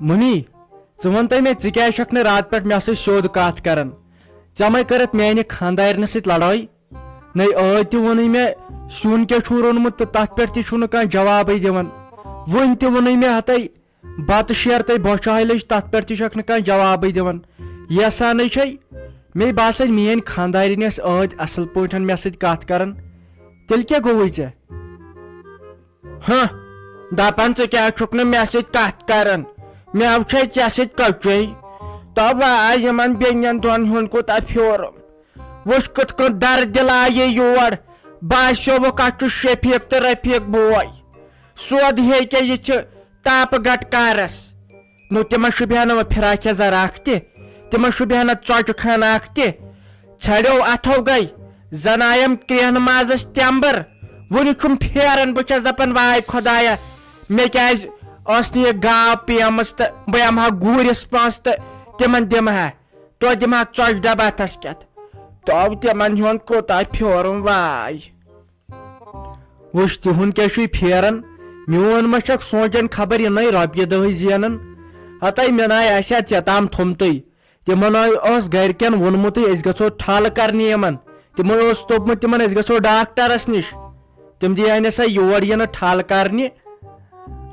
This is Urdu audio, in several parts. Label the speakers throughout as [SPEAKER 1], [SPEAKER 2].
[SPEAKER 1] منی ون تو مے ژکھ رات پہ مے سیود کت کران ژے کرت میانہ خاندارنہ ست لڑائی نئی عید تہ مے سیون کیا چھو رونمت تو تر پہ تہ کھانا جواب دان ون تہ مے ہتھے بتہ شیرتے بوچھائی لج تر پہ تک کھانا جواب دان یسانے چھ مے باسان میان خاندارن یس عید اصل پہ مے ست کت کران تیل کیا گوی ژے ہاں دپان ژے کیا چھک نہ مے ست کت کران مے وچھے ژے ست کچے تو واے یمن بیٚنٮ۪ن دۄن ہُنٛد کوٗتاہ پھیورُم وٕچھ کِتھ کٔنۍ درد دل آیے یور باسیووُکھ اَتھ چھُ شفیٖق تہٕ رفیٖق بوے سیوٚد ہیٚکیٛاہ یہِ چھِ تاپہٕ گٹکارس نو تِمن شوٗبہِ نہٕ وۄنۍ فراک یزار اکھ تہِ تِمن شوٗبہِ نہٕ ژۄچہِ خانہٕ اکھ تہِ ژھڑیو اتھو گٔے زن آیم کرٛہنہٕ مازس تٮ۪مبر وُنہِ چھُم پھیران بہٕ چھس دپان واے خۄدایا مےٚ کیٛازِ ٲس نہٕ یہِ گاو پیمٕژ تہٕ بہٕ یِمہٕ ہا گوٗرِس پونٛسہٕ تہٕ تِمن دِمہٕ ہا توتہِ دِمہٕ ہاکھ ژۄچہِ ڈبہٕ اتھس کٮ۪تھ تو تِمن ہُنٛد کوٗتاہ پھیورُم واے وٕچھ تِہُنٛد کیٛاہ چھُے پھیران میون ما چھکھ سونچان خبر یِنٕے رۄپیہِ دہٕے زینان ہتے مےٚ ناے آسہِ ہا ژےٚ تام تھومتُے تِمن اوس گرِکٮ۪ن ووٚنمُتٕے أسۍ گژھو ٹھل کرنہِ یِمن تِمو اوس دوٚپمُت تِمن أسۍ گژھو ڈاکٹرس نِش تِم دِیہن سا یور یِنہٕ ٹھل کرنہِ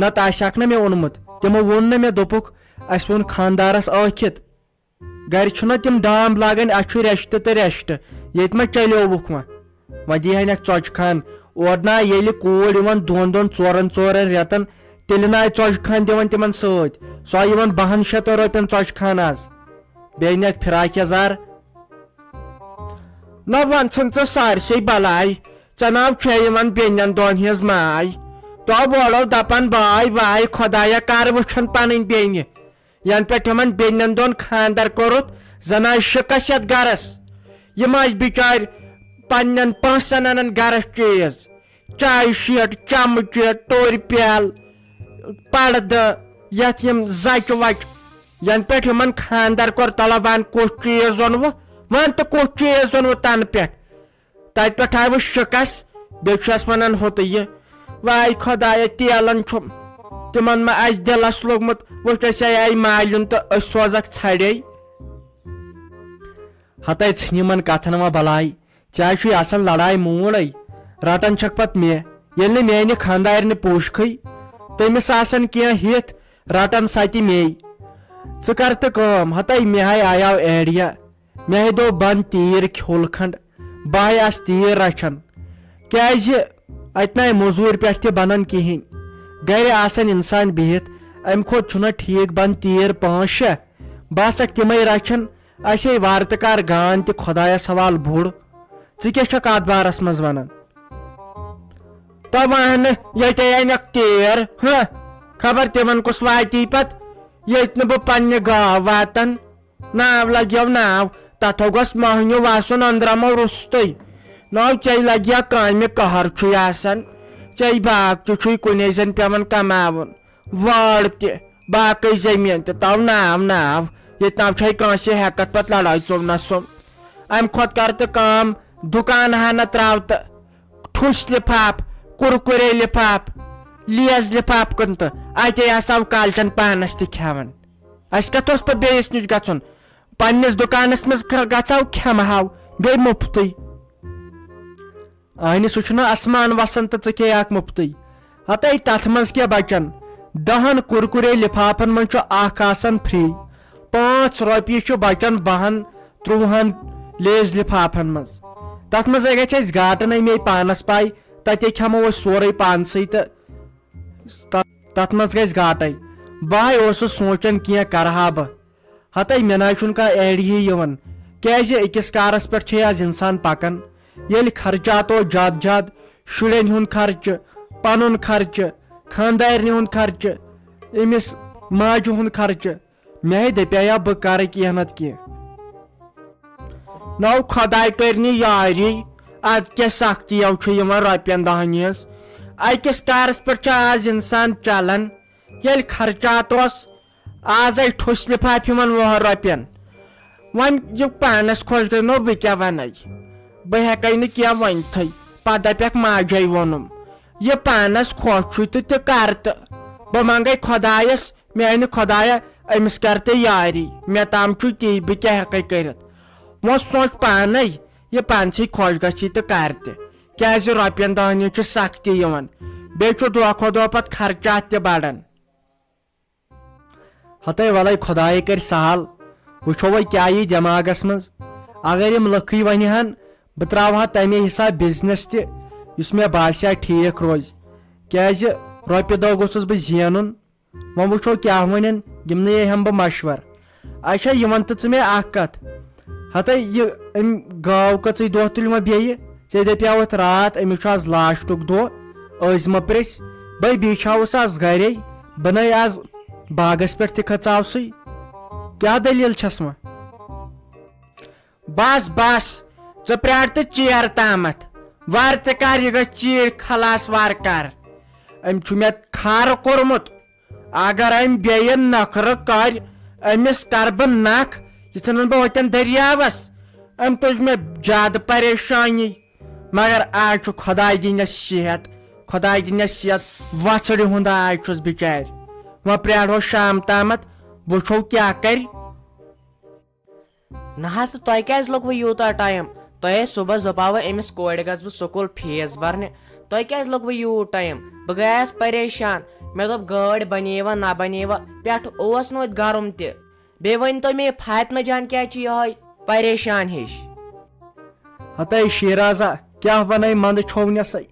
[SPEAKER 1] نتہٕ آسہَکھ نہ مےٚ ووٚنمُت تِمو ووٚن نہٕ مےٚ دوٚپُکھ اسہِ ووٚن خاندارس ٲکھِتھ گرِ چھُنہ تِم ڈام لاگان اسہِ چھُ ریشتہٕ تہٕ ریشتہٕ ییٚتہِ ما چلیووُکھ وۄنۍ دِیہنکھ ژۄچہِ خان اور نا ییٚلہِ کوٗر یِوان دۄن ژورن رٮ۪تن تیٚلہِ ناے ژۄچہِ خان دِوان تِمن سۭتۍ سۄ آیہِ یِوان 200 رۄپین ژۄچہِ خان آز بیٚیہِ نِیَکھ فراک یزار نہ وۄنۍ ژھٕن ژٕ سارسٕے بلاے ژےٚ ناو چھے یِمن بیٚنٮ۪ن دۄن ہِنٛز ماے تو وولو دپان باے واے خۄدایا کر وٕچھن پنٕنۍ بیٚنہِ ینہٕ پٮ۪ٹھ یِمن بیٚنٮ۪ن دۄن خاندر کوٚرُتھ زن آے شِکس یتھ گرس یِم ٲسۍ بِچارِ پننٮ۪ن پونٛسن انان گرس چیٖز چایہِ شیٹ چمچہِ ٹورِ پیالہٕ پردٕ یتھ یِم زچہِ وچہِ ینہٕ پٮ۪ٹھ یِمن خاندر کوٚر تلا ون کُس چیٖز اوٚنوٕ ون تہٕ کُس چیٖز اوٚنوٕ تنہٕ پٮ۪ٹھ تتہِ پٮ۪ٹھ آیوٕ شِکس بیٚیہِ چھُس ونان ہُہ تہٕ یہِ واے خۄدایا تیلن چھُم تِمن ما آسہِ دِلس لوٚگمُت وٕچھ أسے آیہِ مالِیُن تہٕ أسۍ سوزکھ ژھڑے ہتے ژھٕنۍ یِمن کتھن وۄنۍ بلاے ژےٚ چھُے اصل لڑاے موٗڈے رٹان چھکھ پتہٕ مےٚ ییٚلہِ نہٕ میانہِ خاندارنہِ پوشکھٕے تٔمِس آسان کینٛہہ ہِتھ رٹان ستہِ مے ژٕ کر تہٕ کٲم ہتے مےٚ ہاے آیاو ایڈیا مےٚ ہاے دوٚپ بن تیٖر کھیوٚل کھنڈ بہٕ ہاے آس تیٖر رچھان کیٛازِ اتہِ ناے موٚزوٗرۍ پٮ۪ٹھ تہِ بنان کہیٖنۍ گرِ آسان انسان بِہِتھ امہِ کھۄتہٕ چھُنہ ٹھیٖک بن تیٖر 5-6 بہٕ آسکھ تِمے رچھان اسے وارٕ تہٕ کار گان تہِ خۄدایس حوال بوٚڑ ژٕ کیٛاہ چھکھ اتھ بارس منٛز ونان تو ون ییٚتے انکھ تیٖر ہہ خبر تِمن کُس واتی پتہٕ ییٚتہِ نہٕ بہٕ پننہِ گاو واتان ناو لگیو ناو تتھو گوٚژھ مٔہنیوٗ آسُن أنٛدرمو روٚستُے نو ژےٚ لگیا کامہِ قہر چھُے آسان ژےٚ باغ تہِ چھُے کُنے زن پیوان کماوُن وٲر تہِ باقٕے زٔمیٖن تہِ تو ناو ییٚتہِ ناو چھے کٲنٛسہِ ہٮ۪کتھ پتہٕ لڑٲے ژوٚلنس سُم امہِ کھۄتہٕ کر تہٕ کٲم دُکان ہنا تراو تہٕ ٹھُس لفاف کُرکُرے لفاف لیز لفاف کُن تہٕ اتے آسو کالچن پانس تہِ کھٮ۪وان اسہِ کتھ اوس پتہٕ بیٚیِس نِش گژھُن پننِس دُکانس منٛز گژھو کھٮ۪مہٕ ہاو بیٚیہِ مُفتٕے آنہِ سُہ چھُنہ اسمان وسان تہٕ ژٕ کھیٚیاکھ مُفتٕے ہتے تتھ منٛز کیٛاہ بچان 10 کُرکُرے لفافن منٛز چھُ اکھ آسان فری 5 رۄپیہِ چھُ بچان 12-13 لیز لفافن منٛز تتھ منٛز گژھِ اسہِ گاٹہٕ مے پانس پاے تتے کھٮ۪مو أسۍ سورُے پانسٕے تہٕ تتھ منٛز گژھِ گاٹے بہٕ اوسُس سونچان کینٛہہ کرہا بہٕ ہتے مےٚ ناے چھُنہٕ کانٛہہ ایڈیہِ یِوان کیٛازِ أکِس کارس پٮ۪ٹھ چھے آز انسان پکان ییٚلہِ خرچات اوس زیادٕ شُرٮ۪ن ہُنٛد خرچہٕ پنُن خرچہٕ خاندارنہِ ہُنٛد خرچہٕ أمِس ماجہِ ہُنٛد خرچہٕ مےٚ دپیاو بہٕ کرٕ کینٛہہ نتہٕ کینٛہہ نو خۄداے کٔرنہِ یاری ادٕ کیٛاہ سختیو چھُ یِوان رۄپین 10 ہِنٛز أکِس کارس پٮ۪ٹھ چھُ آز انسان چلان ییٚلہِ خرچات اوس آزے ٹھُس لفاف یِمن 10 رۄپین وۄنۍ یہِ پانس خۄش گٔے نو بہٕ کیٛاہ ونے بہٕ ہٮ۪کے نہٕ کینٛہہ ؤنتھٕے پتہٕ دپیکھ ماجے ووٚنُم یہِ پانس خۄش چھُ تہٕ تہِ کر تہٕ بہٕ منگے خۄدایس میانہِ خۄدایا أمِس کر ژٕ یاری مےٚ تام چھُ تی بہٕ کیٛاہ ہٮ۪کے کٔرِتھ وۄنۍ سونٛچ پانے یہِ پانسٕے خۄش گژھی تہٕ کر تہِ کیٛازِ رۄپین دہن ہِنٛز چھِ سختی یِوان بیٚیہِ چھُ دۄہ کھۄتہٕ دۄہ پتہٕ خرچات تہِ بڑان ہتے ولے خۄدایے کرِ سہل وٕچھو وۄنۍ کیٛاہ یی دٮ۪ماغس منٛز اگر یِم لٕکھٕے ونہِ ہن بہٕ تراوہا تمے حساب بزنس تہِ یُس مےٚ باسیا ٹھیٖک روزِ کیٛازِ رۄپیہِ دہ گوٚژھُس بہٕ زینُن وۄنۍ وٕچھو کیٛاہ ونن یِمنٕے ہٮ۪مہٕ بہٕ مشور اچھا یہِ ون تہٕ ژٕ مےٚ اکھ کتھ ہتے یہِ أمۍ گاو کٔژٕے دۄہ تُلۍ وۄنۍ بیٚیہِ ژےٚ دپیاوُتھ راتھ أمِس چھُ آز لاسٹُک دۄہ ٲسۍ مہ پرٛژھۍ بے بیٖچھاوُس آز گرے بہٕ نَے آز باغس پٮ۪ٹھ تہِ کھژاوسٕے کیٛاہ دٔلیٖل چھس وۄنۍ بس بس ژٕ پرٛار تہٕ ژیر تامتھ وارٕ تہِ کر یہِ گژھِ چیٖر خلاص وارٕ کر أمۍ چھُ مےٚ کھارٕ کوٚرمُت اگر أمۍ بیٚیہِ نخرٕ کرِ أمِس کر بہٕ نکھ یہِ ژھٕنن بہٕ ہوٚتٮ۪ن دٔریاوس أمۍ تُج مےٚ زیادٕ پریشٲنی مگر آز چھُ خۄداے دِنس صحت وژھڑِ ہُنٛد آز چھُس بِچارِ وۄنۍ پرٛارہو شام تامتھ وٕچھو کیٛاہ کرِ
[SPEAKER 2] نہ حظ تہٕ تۄہہِ کیٛازِ لوٚگوٕ یوٗتاہ ٹایم تۄہہِ ٲسۍ صبحس دپاوٕ أمِس کورِ گژھٕ بہٕ سکوٗل فیٖس برنہِ تۄہہِ کیٛازِ لوٚگوٕ یوٗت ٹایم بہٕ گٔیس پریشان مےٚ دوٚپ گٲڑۍ بنیوا نہ بنیوا پٮ۪ٹھٕ اوس نہٕ اَتہِ گرم تہِ بیٚیہِ ؤنۍتو مےٚ یہِ فاطمہ جان کیٛازِ چھِ یِہوے پریشان ہِش
[SPEAKER 1] ہتے شیرازا کیٛاہ ونے منٛدٕ چھوونیسے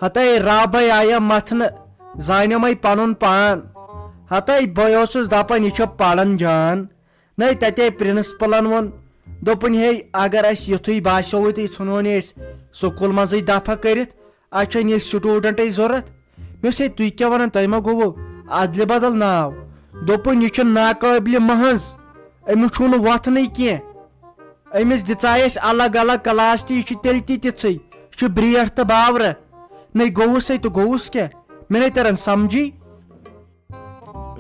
[SPEAKER 1] ہتے رابے آیا متھنہٕ زانیمے پنُن پان ہتے بہٕ اوسُس دپان یہِ چھِ پران جان نَے تتے پرنسپلن ووٚن دوٚپُن ہے اگر اسہِ یُتھُے باسیووُ تہٕ یہِ ژھُنہون یہِ أسۍ سکوٗل منٛزٕے دفع کٔرِتھ اسہِ چھنہٕ یہِ سٹوٗڈنٹٕے ضروٗرت مےٚ دوٚپُس ہے تُہۍ کیٛاہ ونان تۄہہِ ما گوٚوُ ادلہِ بدل ناو دوٚپُن یہِ چھُ ناقٲبلہِ محض أمِس چھُنہٕ وۄتھنٕے کینٛہہ أمِس دِژاے أسۍ الگ الگ کلاس تہِ یہِ چھُ تیٚلہِ تہِ تِژھٕے یہِ چھُ برٛیٹھ تہٕ باورٕ نَے گوٚوُس ہے تہٕ گوٚوُس کیٛاہ مےٚ نَے تران سمجھی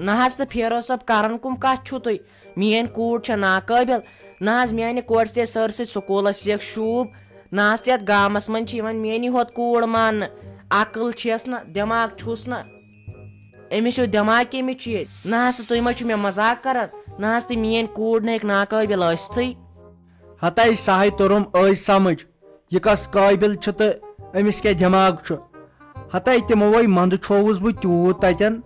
[SPEAKER 2] نہ حظ تہٕ فیروز صٲب کران کُم کتھ چھُو تُہۍ میٲنۍ کوٗر چھےٚ ناقٲبِل نہ حظ میانہِ کورِ تہِ سٲرسٕے سکوٗلس یِکھ شوٗب نہ حظ تہِ یتھ گامس منٛز چھِ یِوان میٲنی ہوت کوٗر ماننہٕ عقل چھس نہٕ دٮ۪ماغ چھُس نہٕ أمِس چھُ دٮ۪ماغ کٔمِس چھُ ییٚتہِ نہ حظ تہٕ تُہۍ ما چھِو مےٚ مزاق کران نہ حظ تہٕ میٲنۍ کوٗر نہٕ ہیٚکہِ ناقٲبِل ٲسۍتھٕے
[SPEAKER 1] ہتے سہے توٚرُم ٲسۍ سمجھ یہِ کس قٲبِل چھُ تہٕ أمِس کیٛاہ دٮ۪ماغ چھُ ہتے تِموے منٛدٕ چھووُس بہٕ تیوٗت تتٮ۪ن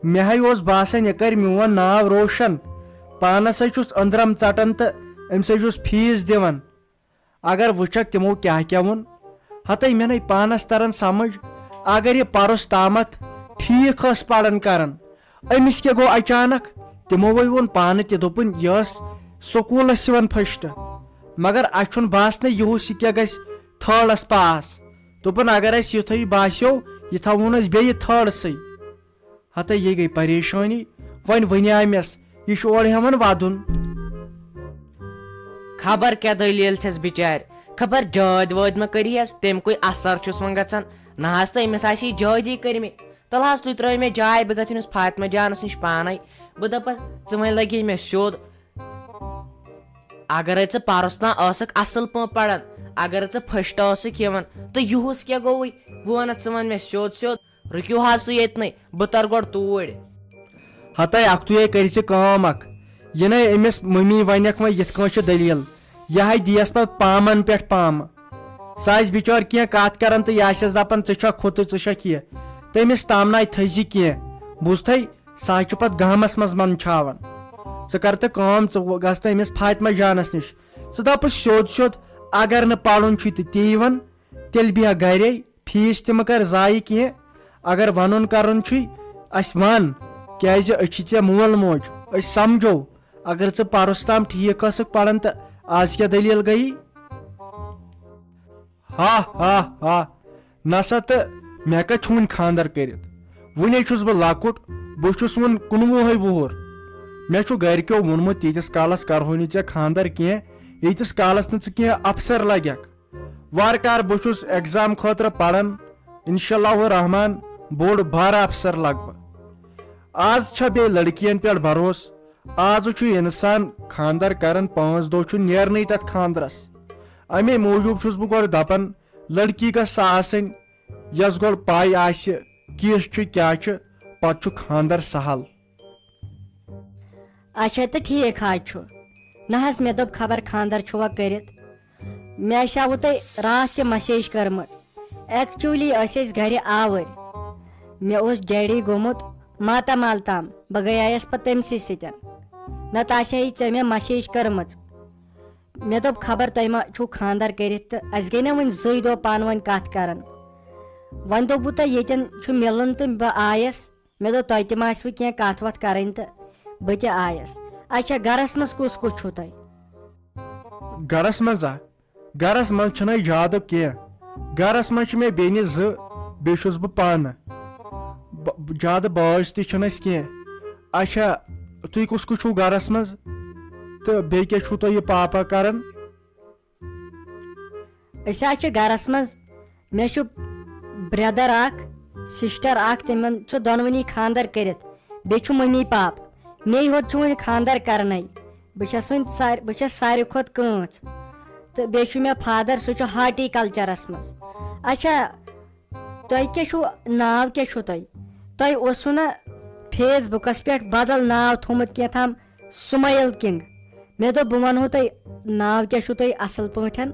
[SPEAKER 1] مےٚ ہے اوس باسان یہِ کرِ میون ناو روشن پانس ہے چھُس أنٛدرم ژٹان تہٕ أمِس ہے چھُس فیٖس دِوان اگر وٕچھکھ تِمو کیٛاہ کیٛاہ ووٚن ہتے مےٚ نَے پانس تران سمجھ اگر یہِ پرُس تامتھ ٹھیٖک ٲس پران کران أمِس کیٛاہ گوٚو اچانک تِموے ووٚن پانہٕ تہِ دوٚپُن یہِ ٲس سکوٗلس یِوان فٔسٹ مگر اسہِ چھُنہٕ باسنٕے یِہُس یہِ کیٛاہ گژھِ تھٲڈس پاس دوٚپُن اگر اسہِ یِتھُے باسیو یہِ تھاوہون أسۍ بیٚیہِ تھٲڈسٕے ہتے یہِ گٔے پریشٲنی وۄنۍ ونیامٮ۪س یہِ چھُ اورٕ ہٮ۪وان ودُن
[SPEAKER 2] خبر کیٛاہ دٔلیٖل چھس بِچارِ خبر جٲدۍ وٲدۍ ما کٔرِہس تَمکُے اثر چھُس وۄنۍ گژھان نہ حظ تہٕ أمِس آسہِ جٲدی کٔرمٕتۍ تلہٕ حظ تُہۍ ترٲیِو مےٚ جاے بہٕ گژھٕ أمِس فاطمہ جانس نِش پانے بہٕ دپس ژٕ وۄنۍ لگی مےٚ سیوٚد اگرے ژٕ پرُس تام ٲسکھ اصل پٲٹھۍ پران اگرے ژٕ فٔسٹ ٲسکھ یِوان تہٕ یِہُس کیٛاہ گوٚوُے بہٕ ونتھ ژٕ ون مےٚ سیوٚد سیوٚد رُکِو حظ تُہۍ ییٚتنٕے بہٕ تر گۄڈٕ توٗرۍ
[SPEAKER 1] ہتے اکھتُے کٔرۍ ژٕ کٲم اکھ یہِ نَے أمِس مٔمی ونیکھ وۄنۍ یِتھ کٲٹھۍ چھِ دٔلیٖل یہِ ہے دِیس پتہٕ پامن پٮ۪ٹھ پامہٕ سۄ آسہِ بِچٲر کینٛہہ کتھ کران تہٕ یہِ آسٮ۪س دپان ژٕ چھکھ ہُہ تہٕ ژٕ چھکھ یہِ تٔمِس تامناے تھٲیزِ کینٛہہ بوٗزتھے سۄ حظ چھِ پتہٕ گامس منٛز منٛدچھاوان ژٕ کر تہٕ کٲم ژٕ گژھ تہٕ أمِس فاطمہ جانس نِش ژٕ دپُس سیوٚد سیوٚد اگر نہٕ پرُن چھُے تہٕ تی ون تیٚلہِ بیٚہہ گرے فیٖس تہِ مہ کر ضایہِ کینٛہہ اگر ونُن کرُن چھُے اسہِ ون کیٛازِ أسۍ چھِ ژےٚ مول موج أسۍ سمجھو اگر ژٕ پرُس تام ٹھیٖک ٲسٕکھ پران تہٕ آز کیٛاہ دٔلیٖل گٔیی ہا ہا ہا نسا تہٕ مےٚ کتہِ چھُ وُنہِ خانٛدر کٔرِتھ وُنے چھُس بہٕ لۄکُٹ بہٕ چھُس وُنہِ 19 وُہُر مےٚ چھُ گرِکیو ووٚنمُت ییٖتِس کالس کرہو نہٕ ژےٚ خانٛدر کینٛہہ ییٖتِس کالس نہٕ ژٕ کینٛہہ افسر لگکھ وارٕ کار بہٕ چھُس ایٚگزام خٲطرٕ پران انشاء اللہ الرحمان بوٚڑ بارٕ افسر لگ بہٕ آز چھا بیٚیہِ لڑکین پٮ۪ٹھ بروسہٕ آز چھُ انسان خانٛدر کران 5 دۄہ چھُ نیرنٕے تتھ خانٛدرس امے موٗجوٗب چھُس بہٕ گۄڈٕ دپان لڑکی گژھِ سۄ آسٕنۍ یۄس گۄڈٕ پاے آسہِ کِژھ چھِ کیٛاہ چھِ پتہٕ چھُ خانٛدر سہل
[SPEAKER 3] اچھا تو ٹھیک حظ چھُ نہ حظ مےٚ دوٚپ خبر خاندر چھُوا کٔرِتھ مےٚ آسیٛاوٕ تۄہہِ راتھ تہِ مسیج کٔرمٕژ ایکچُؤلی ٲسۍ أسۍ گرِ آوٕرۍ مےٚ اوس ڈیڈی گوٚمُت ماتامال تام بہٕ گٔیایس پتہٕ تٔمسٕے سۭتۍ نتہٕ آسہے ژےٚ مےٚ مسیج کٔرمٕژ مےٚ دوٚپ خبر تۄہہِ ما چھُو خاندر کٔرِتھ تہٕ اَسہِ گٔے نا وُنہِ 2 دۄہ پانہٕ ؤنۍ کتھ کران وۄنۍ دوٚپوٕ تۄہہِ ییٚتٮ۪ن چھُ مِلُن تہٕ بہٕ آیس مےٚ دوٚپ تۄہہِ تہِ ما آسوٕ کینٛہہ کتھ وتھ کرٕنۍ تہٕ بہٕ تہِ آیس اچھا گرس منٛز کُس کُس چھُو تۄہہِ
[SPEAKER 1] گرس منٛز گرس منٛز چھُنہٕ زیادٕ کینٛہہ گرس منٛز چھِ مےٚ بیٚنہِ 2 بیٚیہِ چھُس بہٕ پانہٕ زیادٕ بٲژ تہِ چھِنہٕ أسۍ کینٛہہ اچھا تُہۍ کُس کُس چھُو گرس منٛز تہٕ بیٚیہِ کیٛاہ چھُو تُہۍ یہِ پاپا کران
[SPEAKER 3] أسۍ حظ چھِ گرس منٛز مےٚ چھُ برٛدر اکھ سسٹر اکھ تِمن چھُ دۄنوٕنی خاندر کٔرِتھ بیٚیہِ چھُ مٔمی پاپ مے یوت چھُ وُنہِ خاندر کرنے بہٕ چھس ساروی کھۄتہٕ کٲنٛژ تہٕ بیٚیہِ چھُ مےٚ فادر سُہ چھُ ہاٹیکلچرس منٛز اچھا تۄہہِ کیٛاہ چھُو ناو کیٛاہ چھُو تۄہہِ اوسوٕ نا فیس بُکس پٮ۪ٹھ بدل ناو تھوٚومُت کینٛہہ سُمایل کنگ مےٚ دوٚپ بہٕ ونہو تۄہہِ ناو کیٛاہ چھُو تۄہہِ اصل پٲٹھۍ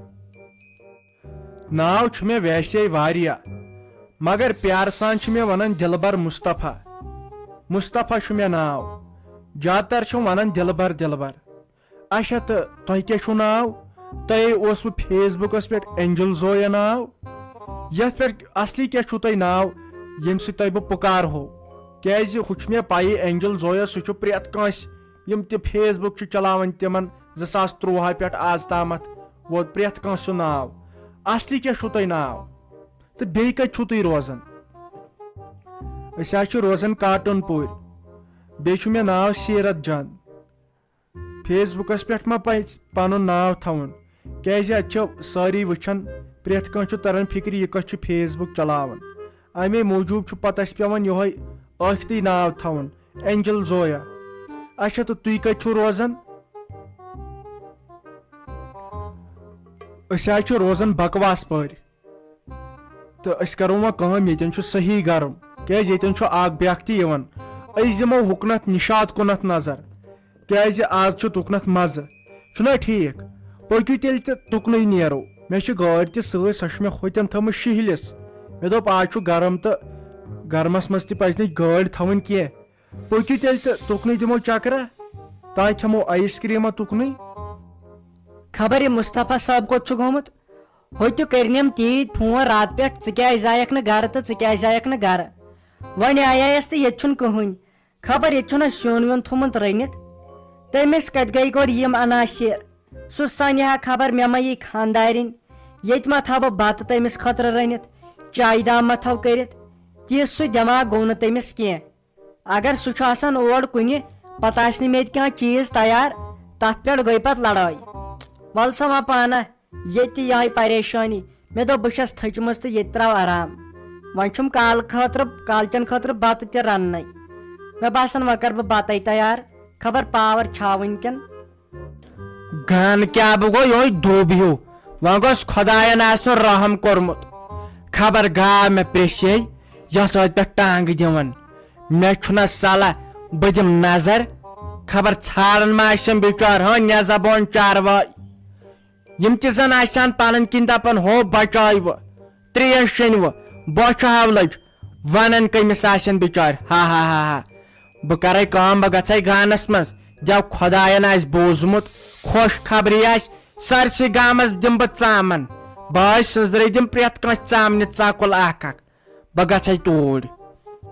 [SPEAKER 1] ناو چھُ مےٚ ویسے واریاہ مگر پیارٕ سان چھِ مےٚ ونان دلبر مصطفیٰ چھُ مےٚ ناو زیادٕ تر چھِ ونان دلبر اچھا تہٕ تۄہہِ کیٛاہ چھُو ناو تۄہہِ اوسوٕ فیس بُکس پٮ۪ٹھ اینجل زویا ناو یتھ پٮ۪ٹھ اصلی کیٛاہ چھُو تۄہہِ ناو ییٚمہِ سۭتۍ تۄہہِ بہٕ پُکارہو کیٛازِ ہُہ چھُ مےٚ پیی اینجل زویا سُہ چھُ پرٮ۪تھ کٲنٛسہِ یِم تہِ فیس بُک چھِ چلاوان تِمن 2013 پٮ۪ٹھ آز تامتھ ووت پرٮ۪تھ کٲنٛسہِ سُہ ناو اصلی کیٛاہ چھُو تۄہہِ ناو تہٕ بیٚیہِ کتہِ چھُو تُہۍ روزان أسۍ حظ چھِ روزان کاٹن پورِ بیٚیہِ چھُ مےٚ ناو سیرت جان فیس بُکس پٮ۪ٹھ ما پزِ پنُن ناو تھاوُن کیٛازِ اتہِ چھِ سٲری وٕچھان پرٮ۪تھ کٲنٛسہِ چھُ تران فکرِ یہِ کس چھُ فیس بُک چلاوان امے موٗجوٗب چھُ پتہٕ اسہِ پیٚوان یِہوے ٲکھتٕے ناو تھاوُن اینجل زویا اچھا تہٕ تُہۍ کتہِ چھُو روزان أسۍ حظ چھِ روزان بکواس پورِ تہٕ أسۍ کرو وۄنۍ کٲم ییٚتٮ۪ن چھُ صحیح گرم کیٛازِ ییٚتٮ۪ن چھُ اکھ بیاکھ تہِ یِوان أسۍ دِمو ہُکنتھ نِشاط کُنتھ نظر کیٛازِ آز چھُ تُکنتھ مزٕ چھُنا ٹھیٖک پٔکِو تیٚلہِ تہٕ تُکنُے نیرو مےٚ چھِ گٲڑۍ تہِ سۭتۍ سۄ چھِ مےٚ ہوٚتٮ۪ن تھٲومٕژ شِہلِس مےٚ دوٚپ آز چھُ گرم تہٕ گرمس منٛز تہِ پزِ نہٕ گٲڑۍ تھاوٕنۍ کینٛہہ پٔکِو تیٚلہِ تہٕ تُکنُے دِمو چکرا تانۍ کھٮ۪مو آیس کریٖما تُکنُے
[SPEAKER 3] خبر یہِ مصطفیٰ صٲب کوٚت چھُ گوٚمُت ہوٚتہِ کٔرنٮ۪م تیٖتۍ فون راتہٕ پٮ۪ٹھ ژٕ کیٛازِ آیکھ نہٕ گرٕ تہٕ ژٕ کیٛازِ آیکھ نہٕ گرٕ وۄنۍ آیس تہٕ ییٚتہِ چھُنہٕ کٕہٕنۍ خبر ییٚتہِ چھُنہ سیُن ویُن تھوٚمُت رٔنِتھ تٔمِس کتہِ گٔے گۄڈٕ یِم عناصر سُہ سنہِ ہا خبر مےٚ ما یی خانٛدارِنۍ ییٚتہِ ما تھاو بہٕ بتہٕ تٔمِس خٲطرٕ رٔنِتھ چایہِ دام ما تھاو کٔرِتھ تیٖژ سُہ دٮ۪ماغ گوٚو نہٕ تٔمِس کینٛہہ اگر سُہ چھُ آسان اور کُنہِ پتہٕ آسہِ نہٕ مےٚ ییٚتہِ کانٛہہ چیٖز تیار تتھ پٮ۪ٹھ گٔے پتہٕ لڑٲے ول سا وۄنۍ پانہ ییٚتہِ تہِ یِہے پریشٲنی مےٚ دوٚپ بہٕ چھس تھٔچمٕژ تہٕ ییٚتہِ تراو آرام وۄنۍ چھُم کالچن خٲطرٕ بتہٕ تہِ رننے مےٚ باسان وۄنۍ کرٕ بہٕ بتے تیار خبر پاور چھا وُنکٮ۪ن
[SPEAKER 1] گان کیٛاہ بہٕ گوٚو یِہوے دوٚب ہیوٗ وۄنۍ گوٚژھ خۄداین آسُن رحم کوٚرمُت خبر گاو مےٚ پرٛیٚسے یۄس اتھ پٮ۪ٹھ ٹانٛگہٕ دِوان مےٚ چھُنہ صلح بہٕ دِمہٕ نظر خبر ژھانڈان ما آسن بِچار ہٲنۍ زبون چاروٲے یِم تہِ زن آسن پنٕنۍ کِنۍ دپان ہو بچٲیوٕ ترٛیش شٔنوٕ بوچھِ حولٕچ ونان کٔمِس آسن بِچار ہا بہٕ کرے کٲم بہٕ گژھے گانس منٛز دٮ۪و خۄداین آسہِ بوٗزمُت خۄش خبری آسہِ سٲرسٕے گامس دِمہٕ بہٕ ژامن بہٕ سٕنٛزرے دِمہٕ پرٮ۪تھ کٲنٛسہِ ژامنہِ ژکُل اکھ بہٕ گژھے توٗرۍ